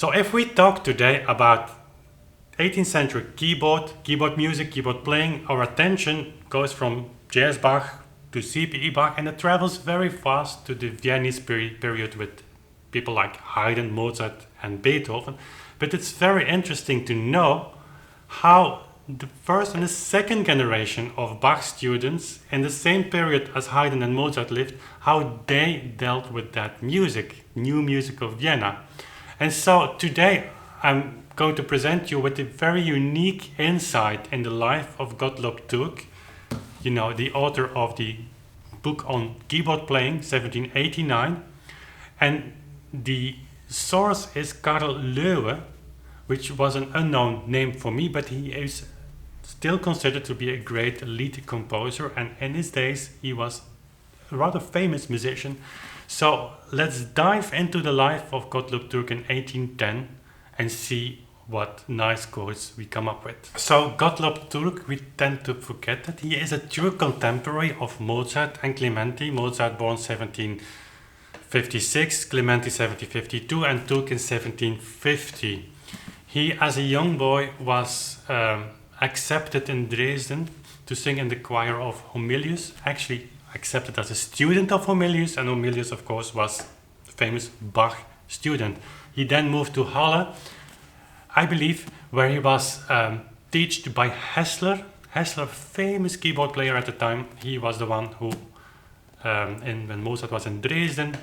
So if we talk today about 18th century keyboard music, keyboard playing, our attention goes from J.S. Bach to C.P.E. Bach, and it travels very fast to the Viennese period with people like Haydn, Mozart and Beethoven. But it's very interesting to know how the first and the second generation of Bach students in the same period as Haydn and Mozart lived, how they dealt with that music, new music of Vienna. And so today I'm going to present you with a very unique insight in the life of Gottlob Türk, the author of the book on keyboard playing, 1789. And the source is Karl Loewe, which was an unknown name for me, but he is still considered to be a great lead composer, and in his days he was a rather famous musician. So let's dive into the life of Gottlob Türk in 1810 and see what nice quotes we come up with. So Gottlob Türk, we tend to forget that he is a true contemporary of Mozart and Clementi. Mozart born 1756, Clementi 1752, and Türk in 1750. He, as a young boy, was accepted in Dresden to sing in the choir of Homilius, actually accepted as a student of Homilius, and Homilius, of course, was a famous Bach student. He then moved to Halle, I believe, where he was taught by Hässler. Hässler, famous keyboard player at the time, he was the one who, when Mozart was in Dresden,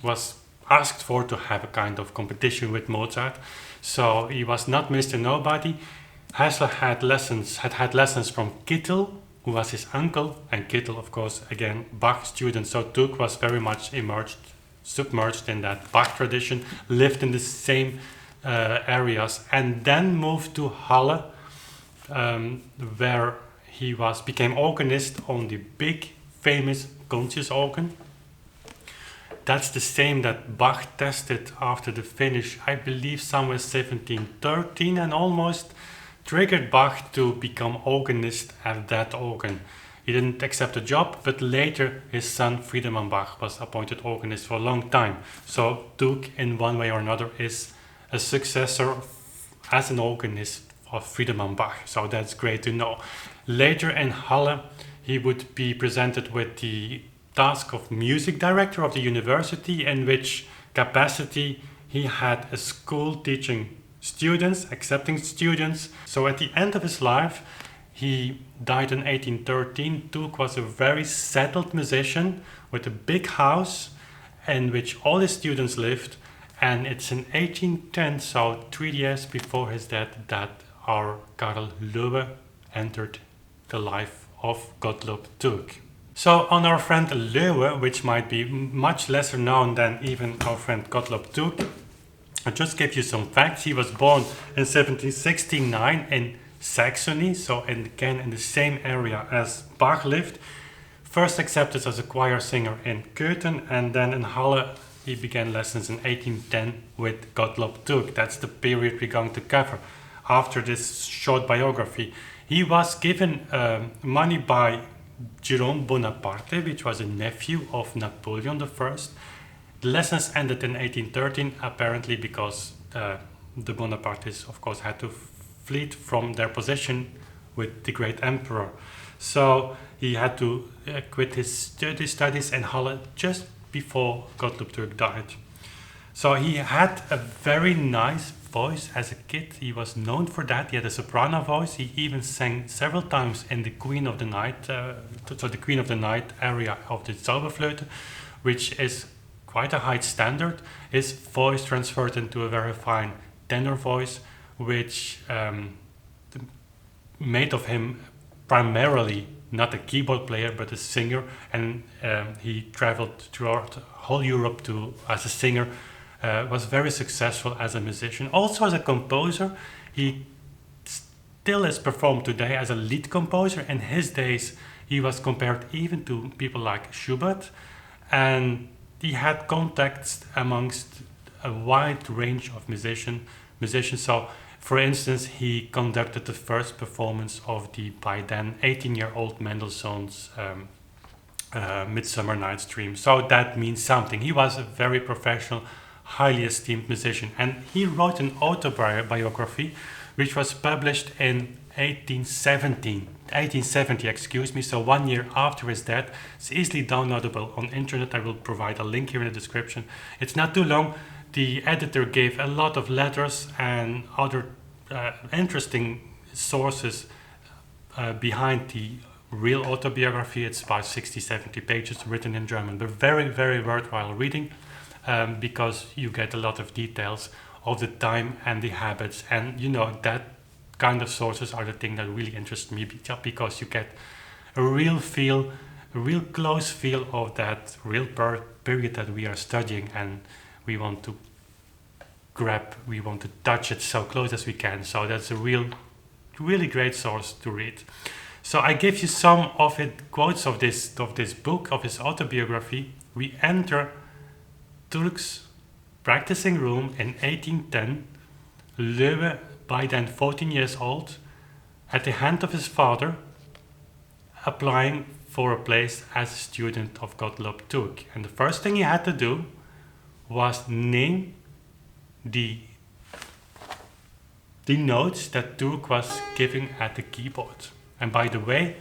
was asked for to have a kind of competition with Mozart. So he was not Mr. Nobody. Hässler had lessons from Kittel, who was his uncle, and Kittel, of course, again, Bach student. So Türk was very much submerged in that Bach tradition, lived in the same areas, and then moved to Halle, where he became organist on the big, famous conscious organ. That's the same that Bach tested after the finish, I believe, somewhere 1713, and almost triggered Bach to become organist at that organ. He didn't accept a job, but later his son Friedemann Bach was appointed organist for a long time. So Türk, in one way or another, is a successor as an organist of Friedemann Bach. So that's great to know. Later in Halle, he would be presented with the task of music director of the university, in which capacity he had a school teaching students, accepting students. So at the end of his life, he died in 1813. Türk was a very settled musician with a big house in which all his students lived, and it's in 1810, so 3 years before his death, that our Karl Loewe entered the life of Gottlob Türk. So on our friend Loewe, which might be much lesser known than even our friend Gottlob Türk, I'll just give you some facts. He was born in 1769 in Saxony, so again in the same area as Bach lived. First accepted as a choir singer in Köthen, and then in Halle he began lessons in 1810 with Gottlob Türk. That's the period we're going to cover after this short biography. He was given money by Jerome Bonaparte, which was a nephew of Napoleon I. The lessons ended in 1813, apparently because the Bonapartes, of course, had to flee from their position with the great emperor. So he had to quit his studies in Halle just before Gottlob Türk died. So he had a very nice voice as a kid. He was known for that. He had a soprano voice. He even sang several times in the Queen of the Night, the Queen of the Night area of the Zauberflöte, which is quite a high standard. His voice transferred into a very fine tenor voice, which made of him primarily not a keyboard player but a singer, and he traveled throughout whole Europe as a singer, was very successful as a musician. Also as a composer, he still is performed today as a lead composer. In his days he was compared even to people like Schubert, and he had contacts amongst a wide range of musicians. So, for instance, he conducted the first performance of the by then 18-year-old Mendelssohn's Midsummer Night's Dream. So that means something. He was a very professional, highly esteemed musician. And he wrote an autobiography which was published in 1870, excuse me, so 1 year after his death. It's easily downloadable on internet. I will provide a link here in the description. It's not too long. The editor gave a lot of letters and other interesting sources behind the real autobiography. It's about 60-70 pages written in German, but very, very worthwhile reading because you get a lot of details of the time and the habits, and you know that kind of sources are the thing that really interest me, because you get a real feel, a real close feel of that real period that we are studying, and we want to touch it so close as we can. So that's a really great source to read. So I give you some of it quotes of this book, of his autobiography. We enter Türks' practicing room in 1810. Loewe, by then 14 years old, at the hand of his father, applying for a place as a student of w.F.Bach. And the first thing he had to do was name the notes that Türk was giving at the keyboard. And by the way,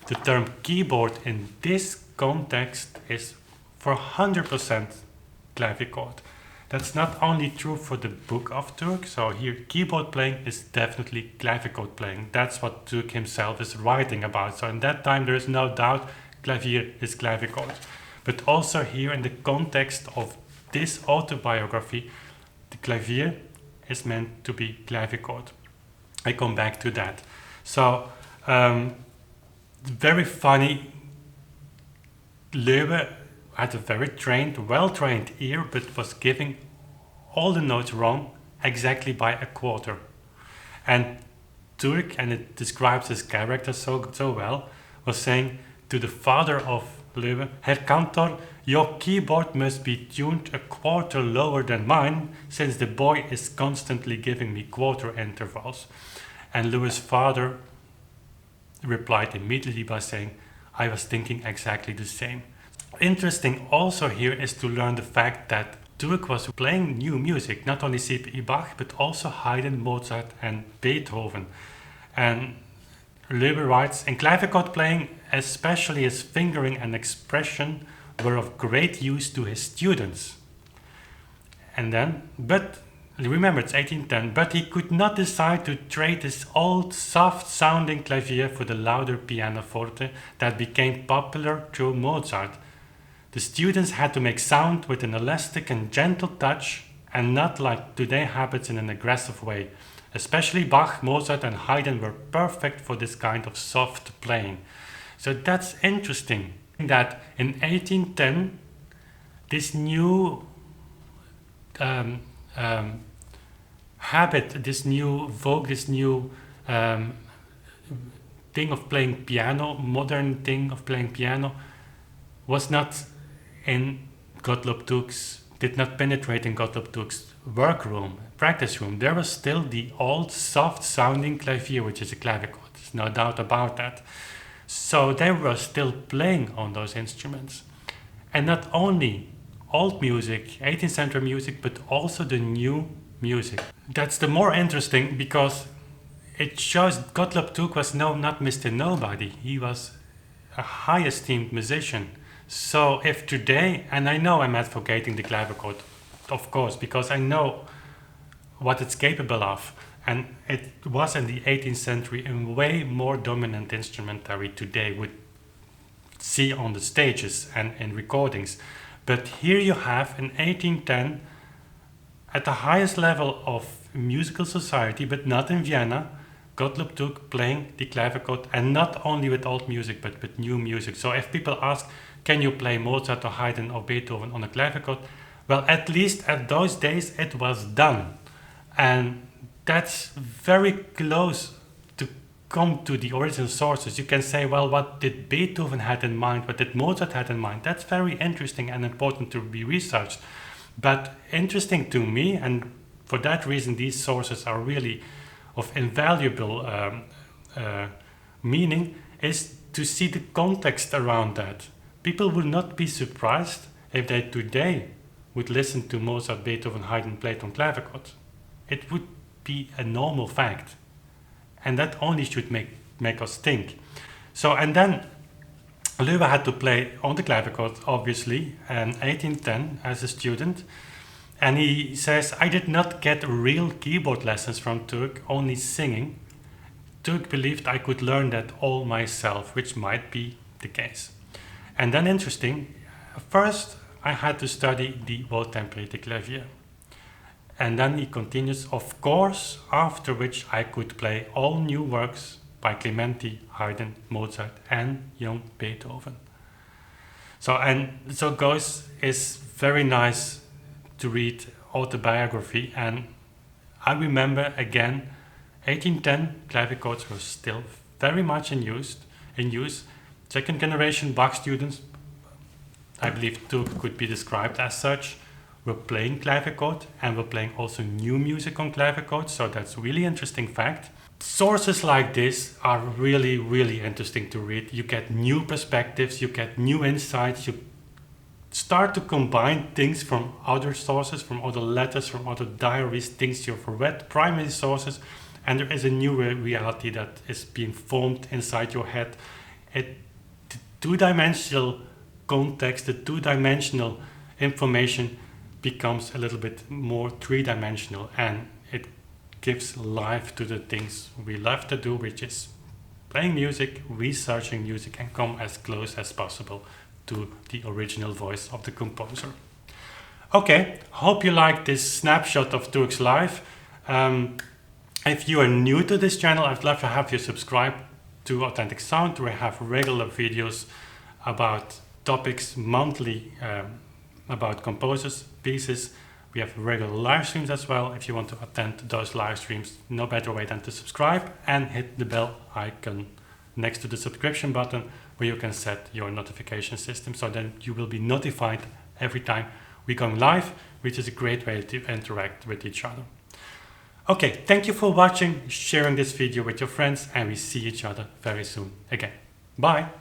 the term keyboard in this context is for 100% clavichord. That's not only true for the book of Türk. So here, keyboard playing is definitely clavichord playing. That's what Türk himself is writing about. So in that time, there is no doubt clavier is clavichord. But also here, in the context of this autobiography, the clavier is meant to be clavichord. I come back to that. So very funny. Loewe had a very well-trained ear, but was giving all the notes wrong exactly by a quarter. And Türk, and it describes his character so well, was saying to the father of Loewe, Herr Cantor, your keyboard must be tuned a quarter lower than mine, since the boy is constantly giving me quarter intervals. And Loewe's father replied immediately by saying, I was thinking exactly the same. Interesting also here is to learn the fact that Türk was playing new music, not only C.P. Bach, but also Haydn, Mozart and Beethoven. And Loewe writes, in clavichord playing, especially his fingering and expression were of great use to his students. And then, but remember it's 1810, but he could not decide to trade his old soft-sounding clavier for the louder pianoforte that became popular through Mozart. The students had to make sound with an elastic and gentle touch, and not like today happens in an aggressive way. Especially Bach, Mozart and Haydn were perfect for this kind of soft playing. So that's interesting that in 1810 this new habit, this new vogue, this new thing of playing piano, modern thing of playing piano, was not in w.F.Bach's, did not penetrate in w.F.Bach's workroom, practice room. There was still the old soft sounding clavier, which is a clavichord. There's no doubt about that. So they were still playing on those instruments. And not only old music, 18th century music, but also the new music. That's the more interesting because it shows w.F.Bach was not Mr. Nobody. He was a high esteemed musician. So if today, and I know I'm advocating the clavichord, of course, because I know what it's capable of, and it was in the 18th century a way more dominant instrument than we today would see on the stages and in recordings. But here you have in 1810, at the highest level of musical society, but not in Vienna, w.F.Bach playing the clavichord, and not only with old music, but with new music. So if people ask, can you play Mozart or Haydn or Beethoven on a clavichord? Well, at least at those days it was done. And that's very close to come to the original sources. You can say, well, what did Beethoven had in mind? What did Mozart had in mind? That's very interesting and important to be researched. But interesting to me, and for that reason these sources are really of invaluable meaning, is to see the context around that. People will not be surprised if they today would listen to Mozart, Beethoven, Haydn played on clavichord. It would be a normal fact. And that only should make us think. So, and then Loewe had to play on the clavichord, obviously, in 1810 as a student. And he says, I did not get real keyboard lessons from Türk, only singing. Türk believed I could learn that all myself, which might be the case. And then interesting, first I had to study the well-tempered clavier. And then he continues, of course, after which I could play all new works by Clementi, Haydn, Mozart and young Beethoven. So goes is very nice to read autobiography, and I remember again 1810 clavichords were still very much in use. Second generation Bach students, I believe Türk could be described as such, were playing clavichord and were playing also new music on clavichord, so that's really interesting fact. Sources like this are really, really interesting to read. You get new perspectives, you get new insights, you start to combine things from other sources, from other letters, from other diaries, things you've read, primary sources, and there is a new reality that is being formed inside your head. The two-dimensional context, the two-dimensional information becomes a little bit more three-dimensional, and it gives life to the things we love to do, which is playing music, researching music, and come as close as possible to the original voice of the composer. Okay, hope you like this snapshot of Türk's life. If you are new to this channel, I'd love to have you subscribe to Authentic Sound, where I have regular videos about topics monthly, about composers, pieces. We have regular live streams as well. If you want to attend those live streams, no better way than to subscribe and hit the bell icon next to the subscription button, where you can set your notification system, so then you will be notified every time we go live, which is a great way to interact with each other. Okay, thank you for watching, sharing this video with your friends, and we see each other very soon again. Bye!